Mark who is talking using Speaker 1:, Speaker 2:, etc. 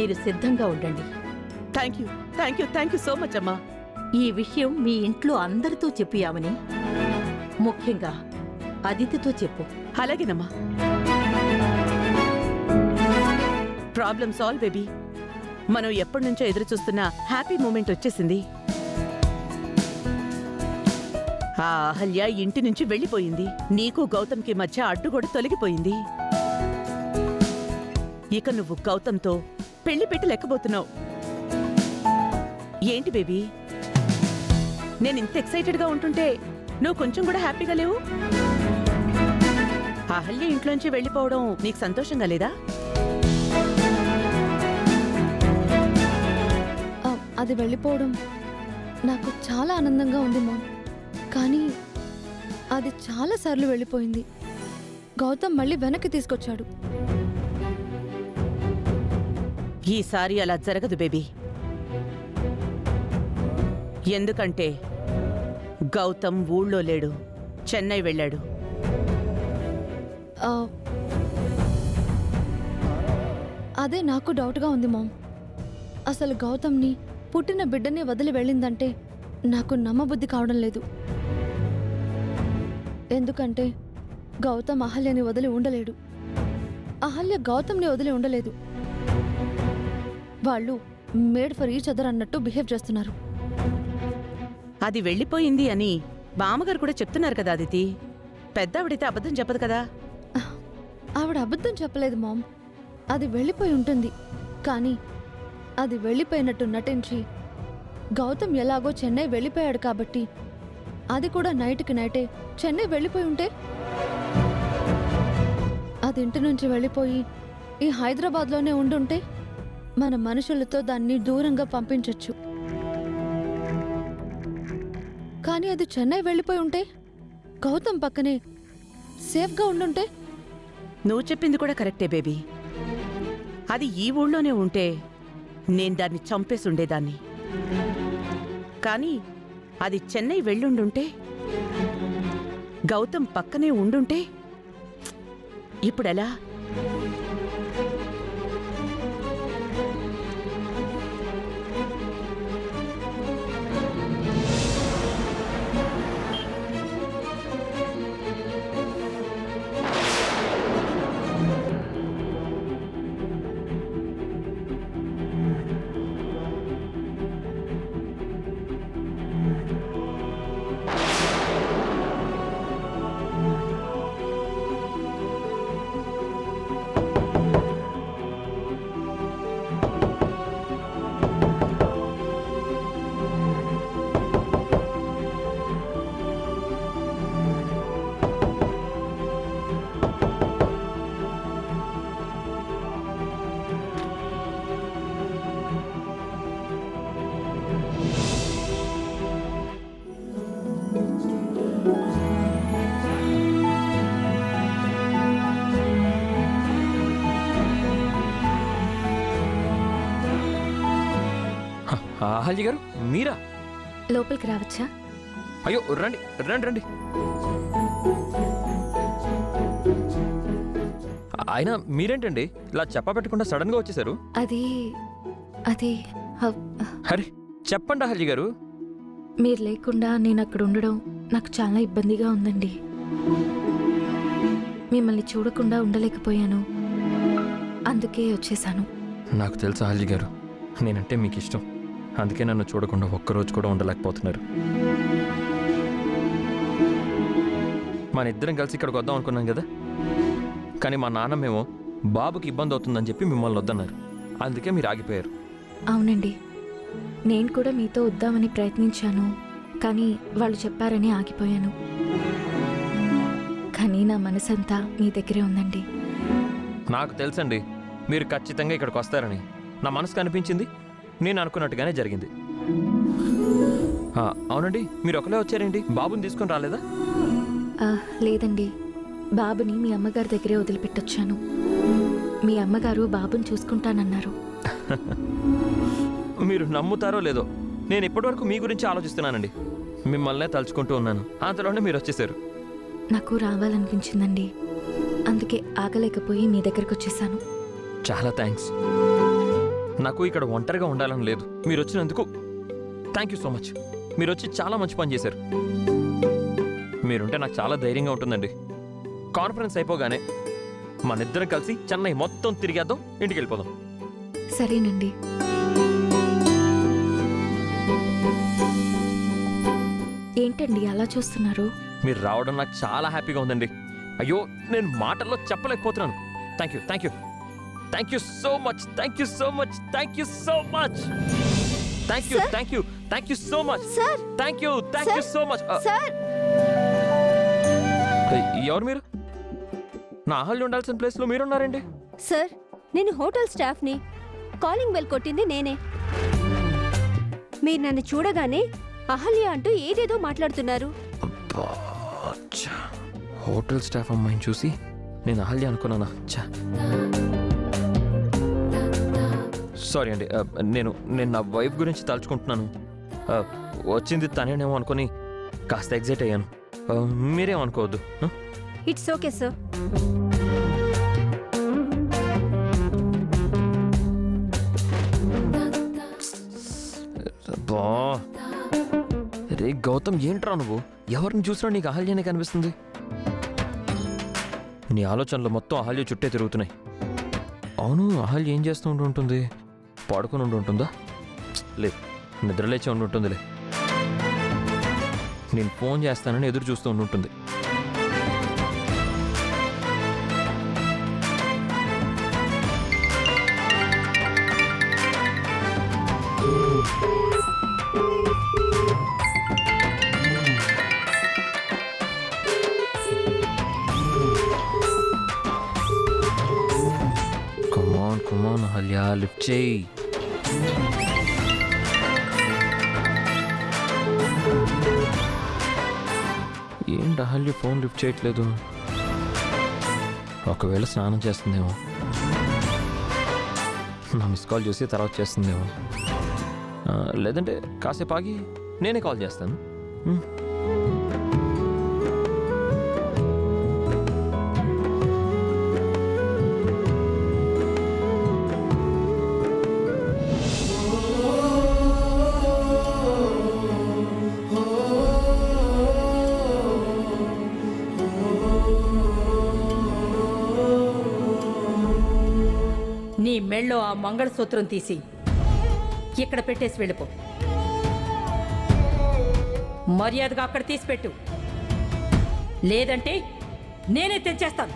Speaker 1: మీరు సిద్ధంగా ఉండండి.
Speaker 2: థ్యాంక్ యూ సో మచ్ అమ్మా.
Speaker 1: ఈ విషయం మీ ఇంట్లో అందరితో చెప్పియామని, ముఖ్యంగా అదితితో చెప్పు.
Speaker 2: అలాగేనమ్మా. Problem solve baby. మనం ఎప్పటి నుంచో ఎదురు చూస్తున్న హ్యాపీ మూమెంట్ వచ్చేసింది. ఆ అహల్య ఇంటి నుంచి వెళ్ళిపోయింది. నీకు గౌతమ్కి మధ్య అడ్డు కూడా తొలగిపోయింది. ఇక నువ్వు గౌతమ్తో పెళ్లి పెట్టి లెక్కబోతున్నావు. ఏంటి బేబీ, నేను ఇంత ఎక్సైటెడ్గా ఉంటుంటే నువ్వు కొంచెం కూడా హ్యాపీగా లేవు? అహల్య ఇంట్లోంచి వెళ్ళిపోవడం నీకు సంతోషంగా లేదా?
Speaker 3: అది వెళ్ళిపోవడం నాకు చాలా ఆనందంగా ఉంది మామ్. కానీ అది చాలా సార్లు వెళ్ళిపోయింది. గౌతమ్ మళ్ళీ వెనక్కి తీసుకొచ్చాడు.
Speaker 2: ఈసారి అలా జరగదు బేబీ. ఎందుకంటే గౌతమ్ ఊళ్ళో లేడు, చెన్నై వెళ్ళాడు.
Speaker 3: అదే నాకు డౌట్గా ఉంది మామ్. అసలు గౌతమ్ని, పుట్టిన బిడ్డని వదిలి వెళ్ళిందంటే నాకు నమ్మబుద్ధి కావడం లేదు. ఎందుకంటే గౌతమ్ అహల్యని వదిలి ఉండలేడు, అహల్య గౌతమ్ని వదిలి ఉండలేదు. వాళ్ళు మేడ్ ఫర్ ఈచ్ అదర్ అన్నట్టు బిహేవ్ చేస్తున్నారు.
Speaker 2: అది వెళ్ళిపోయింది అని బామ్మగారు కూడా చెప్తున్నారు కదా అదితి. పెద్దావిడైతే అబద్ధం చెప్పదు కదా.
Speaker 3: ఆవిడ అబద్ధం చెప్పలేదు మామ్. అది వెళ్ళిపోయి ఉంటుంది. కానీ అది వెళ్ళిపోయినట్టు నటించి గౌతమ్ ఎలాగో చెన్నై వెళ్ళిపోయాడు కాబట్టి అది కూడా నైట్కి నైటే చెన్నై వెళ్ళిపోయి ఉంటే, అది ఇంటి నుంచి వెళ్ళిపోయి ఈ హైదరాబాద్లోనే ఉండుంటే మన మనుషులతో దాన్ని దూరంగా పంపించొచ్చు. కానీ అది చెన్నై వెళ్ళిపోయి ఉంటే, గౌతమ్ పక్కనే సేఫ్గా ఉండుంటే.
Speaker 2: నువ్వు చెప్పింది కూడా కరెక్టే బేబీ. అది ఈ ఊళ్ళోనే ఉంటే నేను దాన్ని చంపేసి ఉండేదాన్ని. కానీ అది చెన్నై వెళ్ళుండుంటే, గౌతమ్ పక్కనే ఉండుంటే ఇప్పుడెలా?
Speaker 4: అహల్య గారు, మీరా?
Speaker 3: లోపలికి రావచ్చా?
Speaker 4: అయ్యో, రండి రండి రండి. ఆయన మీరేంటండి ఇలా చెప్పబెట్టకుండా సడన్ గా వచ్చేసారు?
Speaker 3: అది అది
Speaker 4: అరే చెప్పండి అహల్య గారు.
Speaker 3: మీరు లేకుండా నేను అక్కడ ఉండడం నాకు చాలా ఇబ్బందిగా ఉందండి. మిమ్మల్ని చూడకుండా ఉండలేకపోయాను, అందుకే వచ్చేసాను.
Speaker 4: నాకు తెలుసు అహల్య గారు, నేనంటే మీకు ఇష్టం. అందుకే నన్ను చూడకుండా ఒక్కరోజు కూడా ఉండలేకపోతున్నారు. మన ఇద్దరం కలిసి ఇక్కడికి వద్దాం అనుకున్నాం కదా. కానీ మా నాన్నమేమో బాబుకి ఇబ్బంది అవుతుందని చెప్పి మిమ్మల్ని వద్దన్నారు. అందుకే మీరు ఆగిపోయారు.
Speaker 3: అవునండి, నేను కూడా మీతో వద్దామని ప్రయత్నించాను, కానీ వాళ్ళు చెప్పారని ఆగిపోయాను. కానీ నా మనసంతా మీ దగ్గరే ఉందండి.
Speaker 4: నాకు తెలుసండి మీరు ఖచ్చితంగా ఇక్కడికి వస్తారని. నా మనసు కనిపించింది, నేను అనుకున్నట్టుగానే జరిగింది. అవునండి, మీరు ఒకలే వచ్చారేంటి? బాబుని తీసుకొని రాలేదా?
Speaker 3: లేదండి, బాబుని మీ అమ్మగారి దగ్గరే వదిలిపెట్టొచ్చాను. మీ అమ్మగారు బాబుని చూసుకుంటానన్నారు.
Speaker 4: మీరు నమ్ముతారో లేదో, నేను ఇప్పటివరకు మీ గురించి ఆలోచిస్తున్నానండి. మిమ్మల్నే తలుచుకుంటూ ఉన్నాను. అంతలోనే మీరు వచ్చేసారు.
Speaker 3: నాకు రావాలనిపించిందండి, అందుకే ఆగలేకపోయి మీ దగ్గరకు వచ్చేసాను.
Speaker 4: చాలా థ్యాంక్స్. నాకు ఇక్కడ ఒంటరిగా ఉండాలని లేదు. మీరు వచ్చినందుకు థ్యాంక్ యూ సో మచ్. మీరు వచ్చి చాలా మంచి పని చేశారు. మీరుంటే నాకు చాలా ధైర్యంగా ఉంటుందండి. కాన్ఫరెన్స్ అయిపోగానే మనిద్దరం కలిసి చెన్నై మొత్తం తిరిగేద్దాం, ఇంటికి వెళ్ళిపోదాం.
Speaker 3: సరేనండి. ఏంటండి అలా చూస్తున్నారు?
Speaker 4: మీరు రావడం నాకు చాలా హ్యాపీగా ఉందండి. అయ్యో, నేను మాటల్లో చెప్పలేకపోతున్నాను. Thank you, thank you, thank you so much, thank you so much, thank you so much, thank you, thank you, thank you so much,
Speaker 3: sir
Speaker 4: thank you, thank you so much.
Speaker 3: Sir
Speaker 4: ఎవరు మీరు? నా అహల్య ఉండాల్సిన ప్లేస్లో మీరున్నారండి.
Speaker 5: సార్, నేను hotel స్టాఫ్ని. Calling bell కొట్టింది నేనే. మీరు నన్ను చూడగానే అహల్య అంటూ ఏదేదో మాట్లాడుతున్నారు.
Speaker 4: అబ్బా, ఛా. హోటల్ స్టాఫ్ అమ్మాయిని చూసి నేను అహల్య అనుకున్నానా? సారీ అండి. నేను నా వైఫ్ గురించి తలుచుకుంటున్నాను. వచ్చింది తనేనేమో అనుకుని కాస్త ఎగ్జైట్ అయ్యాను. మీరేమనుకోవద్దు.
Speaker 5: It's okay sir.
Speaker 4: అబ్బా, రే గౌతమ్, ఏంట్రా నువ్వు? ఎవరిని చూసినా నీకు అహల్యనే కనిపిస్తుంది. నీ ఆలోచనలు మొత్తం అహల్య చుట్టే తిరుగుతున్నాయి. అవును, అహల్య ఏం చేస్తూ ఉంటుంది? పడుకుని ఉంటుందా? లేదు, నిద్రలేచి ఉంటుందిలే. నేను ఫోన్ చేస్తానని ఎదురు చూస్తూ ఉంటుంది. కమాన్ అహల్య, లిఫ్ట్ చేయి. ఏంటి అహల్య ఫోన్ లిఫ్ట్ చేయట్లేదు? ఒకవేళ స్నానం చేస్తుందేమో. నా మిస్ కాల్ చూసి తర్వాత చేస్తుందేమో. లేదంటే కాసేపు ఆగి నేనే కాల్ చేస్తాను.
Speaker 1: నీ మెళ్ళో ఆ మంగళసూత్రం తీసి ఇక్కడ పెట్టేసి వెళ్ళిపో. మర్యాదగా అక్కడ తీసి పెట్టు, లేదంటే నేనే తెచ్చేస్తాను.